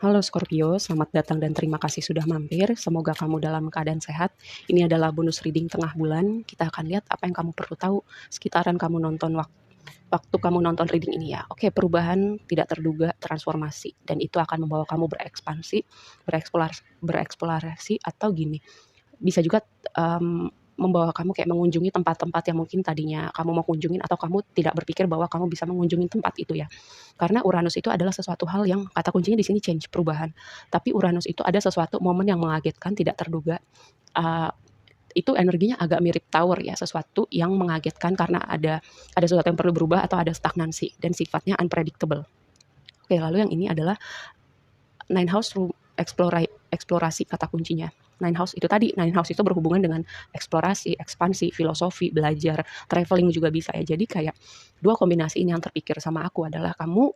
Halo Scorpio, selamat datang dan terima kasih sudah mampir. Semoga kamu dalam keadaan sehat. Ini adalah bonus reading tengah bulan. Kita akan lihat apa yang kamu perlu tahu sekitaran kamu nonton waktu kamu nonton reading ini ya. Oke, perubahan tidak terduga, transformasi, dan itu akan membawa kamu berekspansi, bereksplorasi atau gini. Bisa juga membawa kamu kayak mengunjungi tempat-tempat yang mungkin tadinya kamu mau kunjungin atau kamu tidak berpikir bahwa kamu bisa mengunjungi tempat itu ya. Karena Uranus itu adalah sesuatu hal yang kata kuncinya di sini change, perubahan. Tapi Uranus itu ada sesuatu momen yang mengagetkan, tidak terduga. Uh, itu energinya agak mirip tower ya, sesuatu yang mengagetkan karena ada sesuatu yang perlu berubah atau ada stagnansi dan sifatnya unpredictable. Oke, lalu yang ini adalah nine house room eksplorasi kata kuncinya. Nine house itu tadi, nine house itu berhubungan dengan eksplorasi, ekspansi, filosofi, belajar, traveling juga bisa ya. Jadi kayak dua kombinasi ini yang terpikir sama aku adalah kamu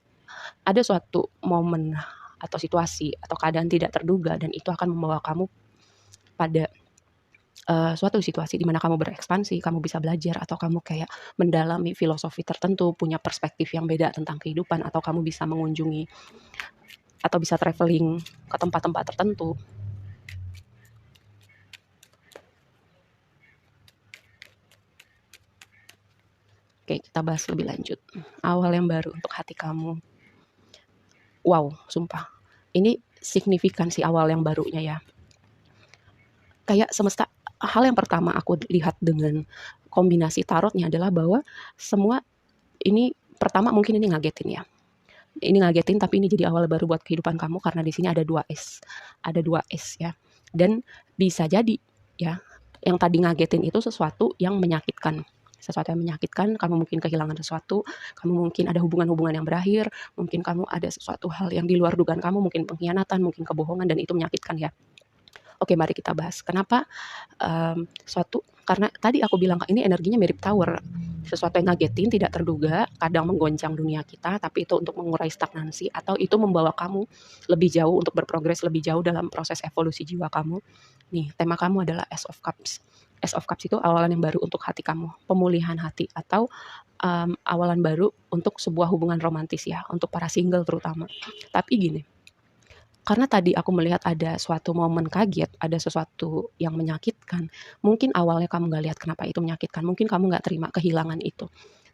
ada suatu momen atau situasi atau keadaan tidak terduga dan itu akan membawa kamu pada suatu situasi di mana kamu berekspansi, kamu bisa belajar atau kamu kayak mendalami filosofi tertentu, punya perspektif yang beda tentang kehidupan atau kamu bisa mengunjungi atau bisa traveling ke tempat-tempat tertentu. Oke, kita bahas lebih lanjut. Awal yang baru untuk hati kamu. Wow, sumpah. Ini signifikan sih awal yang barunya ya. Kayak semesta, hal yang pertama aku lihat dengan kombinasi tarotnya adalah bahwa semua ini pertama mungkin ini ngagetin ya. Ini ngagetin tapi ini jadi awal baru buat kehidupan kamu karena di sini ada 2S. Ada 2S ya. Dan bisa jadi ya, yang tadi ngagetin itu sesuatu yang menyakitkan. Sesuatu yang menyakitkan, kamu mungkin kehilangan sesuatu, kamu mungkin ada hubungan-hubungan yang berakhir, mungkin kamu ada sesuatu hal yang di luar dugaan kamu, mungkin pengkhianatan, mungkin kebohongan dan itu menyakitkan ya. Oke, mari kita bahas. Kenapa suatu karena tadi aku bilang ini energinya mirip tower. Sesuatu yang ngagetin, tidak terduga, kadang menggoncang dunia kita, tapi itu untuk mengurai stagnansi atau itu membawa kamu lebih jauh untuk berprogres lebih jauh dalam proses evolusi jiwa kamu. Nih, tema kamu adalah Ace of Cups. Ace of Cups itu awalan yang baru untuk hati kamu, pemulihan hati atau awalan baru untuk sebuah hubungan romantis ya, untuk para single terutama. Tapi gini, karena tadi aku melihat ada suatu momen kaget, ada sesuatu yang menyakitkan. Mungkin awalnya kamu nggak lihat kenapa itu menyakitkan, mungkin kamu nggak terima kehilangan itu.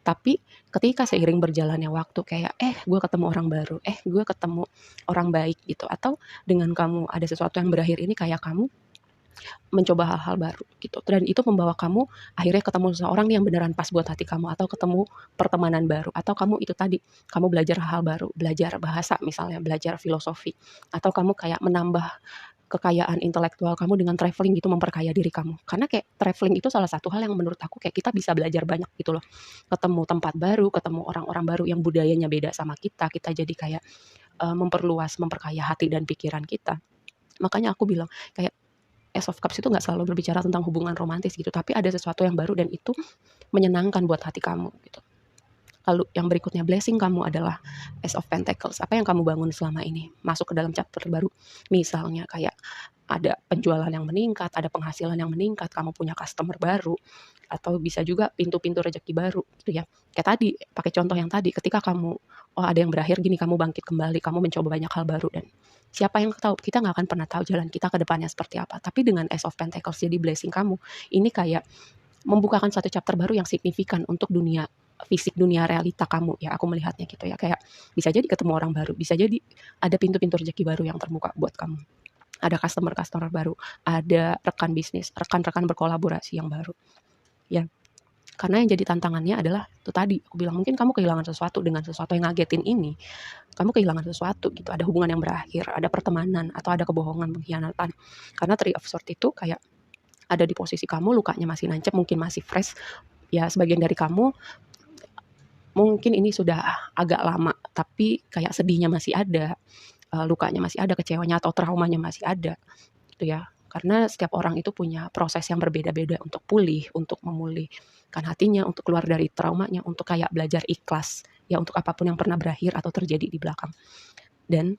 Tapi ketika seiring berjalannya waktu kayak, gue ketemu orang baru, gue ketemu orang baik gitu. Atau dengan kamu ada sesuatu yang berakhir ini kayak kamu mencoba hal-hal baru gitu. Dan itu membawa kamu akhirnya ketemu seseorang yang beneran pas buat hati kamu atau ketemu pertemanan baru atau kamu itu tadi kamu belajar hal baru, belajar bahasa misalnya, belajar filosofi atau kamu kayak menambah kekayaan intelektual kamu dengan traveling gitu memperkaya diri kamu. Karena kayak traveling itu salah satu hal yang menurut aku kayak kita bisa belajar banyak gitu loh. Ketemu tempat baru, ketemu orang-orang baru yang budayanya beda sama kita jadi kayak memperluas, memperkaya hati dan pikiran kita. Makanya aku bilang kayak Ace of Cups itu nggak selalu berbicara tentang hubungan romantis gitu, tapi ada sesuatu yang baru dan itu menyenangkan buat hati kamu gitu. Lalu yang berikutnya blessing kamu adalah Ace of Pentacles. Apa yang kamu bangun selama ini? Masuk ke dalam chapter baru. Misalnya kayak ada penjualan yang meningkat, ada penghasilan yang meningkat, kamu punya customer baru, atau bisa juga pintu-pintu rezeki baru gitu ya. Kayak tadi, pakai contoh yang tadi, ketika kamu, oh ada yang berakhir gini, kamu bangkit kembali, kamu mencoba banyak hal baru dan siapa yang tahu, kita nggak akan pernah tahu jalan kita ke depannya seperti apa. Tapi dengan Ace of Pentacles jadi blessing kamu, ini kayak membukakan satu chapter baru yang signifikan untuk dunia fisik, dunia realita kamu ya, aku melihatnya gitu ya. Kayak bisa jadi ketemu orang baru, bisa jadi ada pintu-pintu rezeki baru yang terbuka buat kamu. Ada customer-customer baru, ada rekan bisnis, rekan-rekan berkolaborasi yang baru. Ya, karena yang jadi tantangannya adalah itu tadi aku bilang mungkin kamu kehilangan sesuatu dengan sesuatu yang ngagetin ini. Kamu kehilangan sesuatu gitu, ada hubungan yang berakhir, ada pertemanan atau ada kebohongan, pengkhianatan. Karena Three of Swords itu kayak ada di posisi kamu, lukanya masih nancep, mungkin masih fresh. Ya, sebagian dari kamu mungkin ini sudah agak lama, tapi kayak sedihnya masih ada, lukanya masih ada, kecewanya atau traumanya masih ada, gitu ya. Karena setiap orang itu punya proses yang berbeda-beda untuk pulih, untuk memulihkan hatinya, untuk keluar dari traumanya, untuk kayak belajar ikhlas, ya untuk apapun yang pernah berakhir atau terjadi di belakang. Dan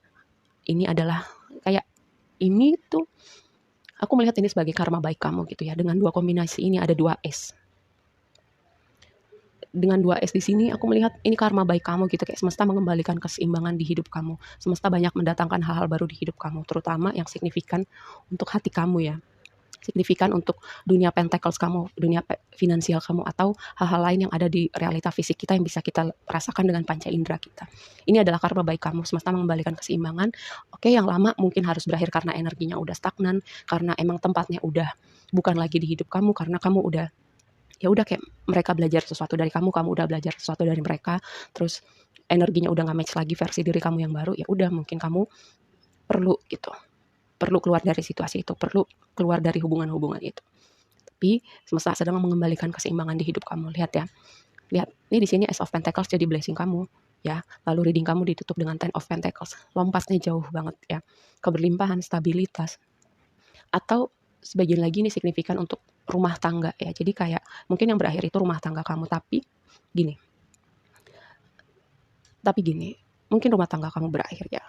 ini adalah kayak ini tuh aku melihat ini sebagai karma baik kamu gitu ya. Dengan dua kombinasi ini ada dua S. dengan 2S di sini aku melihat ini karma baik kamu gitu, kayak semesta mengembalikan keseimbangan di hidup kamu. Semesta banyak mendatangkan hal-hal baru di hidup kamu, terutama yang signifikan untuk hati kamu ya. Signifikan untuk dunia pentacles kamu, dunia finansial kamu, atau hal-hal lain yang ada di realita fisik kita yang bisa kita rasakan dengan panca indera kita. Ini adalah karma baik kamu, semesta mengembalikan keseimbangan. Oke, yang lama mungkin harus berakhir karena energinya udah stagnan, karena emang tempatnya udah bukan lagi di hidup kamu, karena kamu udah ya udah kayak mereka belajar sesuatu dari kamu udah belajar sesuatu dari mereka, terus energinya udah nggak match lagi versi diri kamu yang baru, ya udah mungkin kamu perlu gitu, perlu keluar dari situasi itu, perlu keluar dari hubungan-hubungan itu. Tapi semesta sedang mengembalikan keseimbangan di hidup kamu. Lihat ya, lihat ini di sini Ace of Pentacles jadi blessing kamu ya. Lalu reading kamu ditutup dengan Ten of Pentacles, lompatnya jauh banget ya, keberlimpahan, stabilitas, atau sebagian lagi ini signifikan untuk rumah tangga ya. Jadi kayak mungkin yang berakhir itu rumah tangga kamu, tapi gini, mungkin rumah tangga kamu berakhir ya.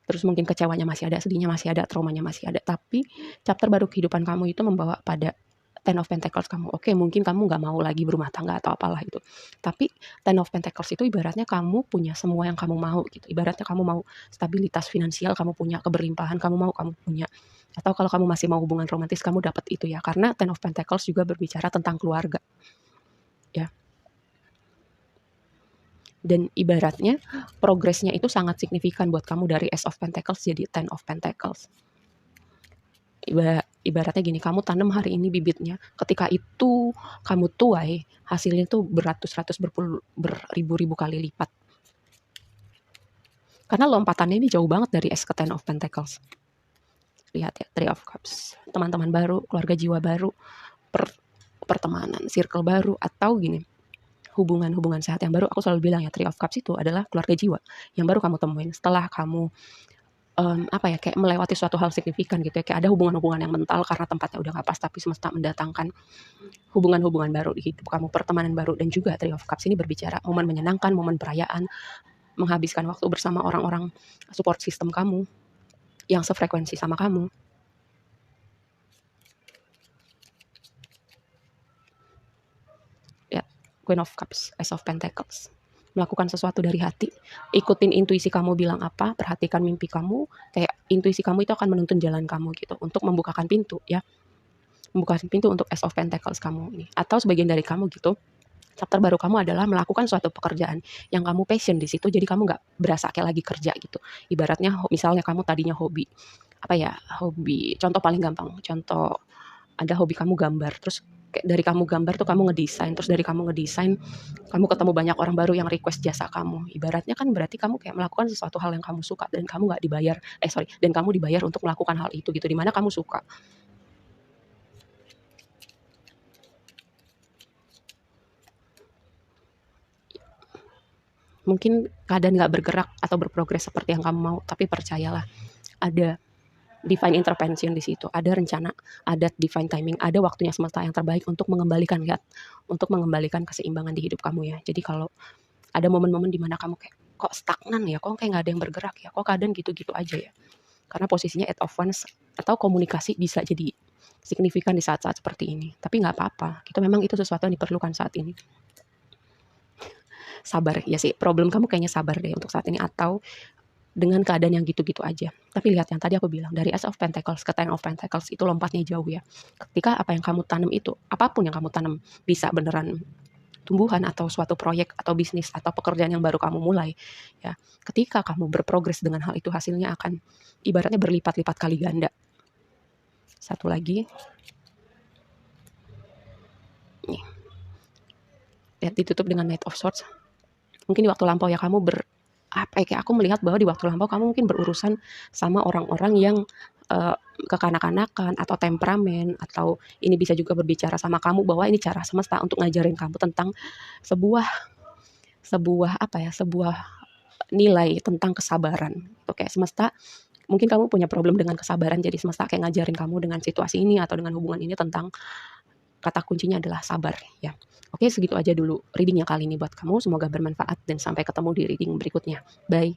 Terus mungkin kecewanya masih ada, sedihnya masih ada, traumanya masih ada. Tapi chapter baru kehidupan kamu itu membawa pada Ten of Pentacles kamu. Oke, mungkin kamu nggak mau lagi berumah tangga atau apalah itu. Tapi Ten of Pentacles itu ibaratnya kamu punya semua yang kamu mau gitu. Ibaratnya kamu mau stabilitas finansial, kamu punya keberlimpahan, kamu punya. Atau kalau kamu masih mau hubungan romantis, kamu dapat itu ya. Karena Ten of Pentacles juga berbicara tentang keluarga. Ya. Dan ibaratnya progresnya itu sangat signifikan buat kamu dari Ace of Pentacles jadi Ten of Pentacles. Ibaratnya gini, kamu tanam hari ini bibitnya, ketika itu kamu tuai, hasilnya tuh beratus-ratus, beribu-ribu kali lipat. Karena lompatannya ini jauh banget dari Ace ke Ten of Pentacles. Lihat ya, Three of Cups, teman-teman baru, keluarga jiwa baru, pertemanan, circle baru, atau gini, hubungan sehat yang baru. Aku selalu bilang ya, Three of Cups itu adalah keluarga jiwa yang baru kamu temuin setelah kamu kayak melewati suatu hal signifikan gitu ya, kayak ada hubungan-hubungan yang mental karena tempatnya udah gak pas, tapi semesta mendatangkan hubungan-hubungan baru di hidup kamu, pertemanan baru. Dan juga Three of Cups ini berbicara momen menyenangkan, momen perayaan, menghabiskan waktu bersama orang-orang support system kamu yang sefrekuensi sama kamu. Ya, Queen of Cups, Ace of Pentacles, melakukan sesuatu dari hati, ikutin intuisi kamu bilang apa, perhatikan mimpi kamu, kayak intuisi kamu itu akan menuntun jalan kamu gitu, untuk membukakan pintu ya, membukakan pintu untuk Ace of Pentacles kamu ini, atau sebagian dari kamu gitu. Chapter baru kamu adalah melakukan suatu pekerjaan yang kamu passion di situ, jadi kamu nggak berasa kayak lagi kerja gitu. Ibaratnya misalnya kamu tadinya hobi, contoh paling gampang, ada hobi kamu gambar, terus kayak dari kamu gambar tuh kamu ngedesain, terus dari kamu ngedesain kamu ketemu banyak orang baru yang request jasa kamu. Ibaratnya kan berarti kamu kayak melakukan sesuatu hal yang kamu suka dan kamu nggak dibayar, dan kamu dibayar untuk melakukan hal itu gitu, dimana kamu suka. Mungkin keadaan nggak bergerak atau berprogres seperti yang kamu mau, tapi percayalah, ada divine intervention di situ, ada rencana, ada divine timing, ada waktunya semesta yang terbaik untuk mengembalikan keseimbangan di hidup kamu ya. Jadi kalau ada momen-momen di mana kamu kayak kok stagnan ya, kok kayak nggak ada yang bergerak ya, kok keadaan gitu-gitu aja ya. Karena posisinya Eight of Wands atau komunikasi bisa jadi signifikan di saat-saat seperti ini. Tapi nggak apa-apa, memang itu sesuatu yang diperlukan saat ini. Sabar ya sih, problem kamu kayaknya sabar deh untuk saat ini, atau dengan keadaan yang gitu-gitu aja. Tapi lihat yang tadi aku bilang, dari Ace of Pentacles ke Ten of Pentacles itu lompatnya jauh ya. Ketika apa yang kamu tanam itu, apapun yang kamu tanam, bisa beneran tumbuhan atau suatu proyek atau bisnis atau pekerjaan yang baru kamu mulai ya. Ketika kamu berprogres dengan hal itu, hasilnya akan ibaratnya berlipat-lipat kali ganda. Satu lagi. Nih. Lihat ditutup dengan Knight of Swords. Mungkin di waktu lampau ya kamu kayak aku melihat bahwa di waktu lampau kamu mungkin berurusan sama orang-orang yang kekanak-kanakan atau temperamen, atau ini bisa juga berbicara sama kamu bahwa ini cara semesta untuk ngajarin kamu tentang sebuah nilai tentang kesabaran. Oke, semesta mungkin kamu punya problem dengan kesabaran, jadi semesta kayak ngajarin kamu dengan situasi ini atau dengan hubungan ini tentang kata kuncinya adalah sabar ya. Oke, segitu aja dulu readingnya kali ini buat kamu. Semoga bermanfaat dan sampai ketemu di reading berikutnya. Bye.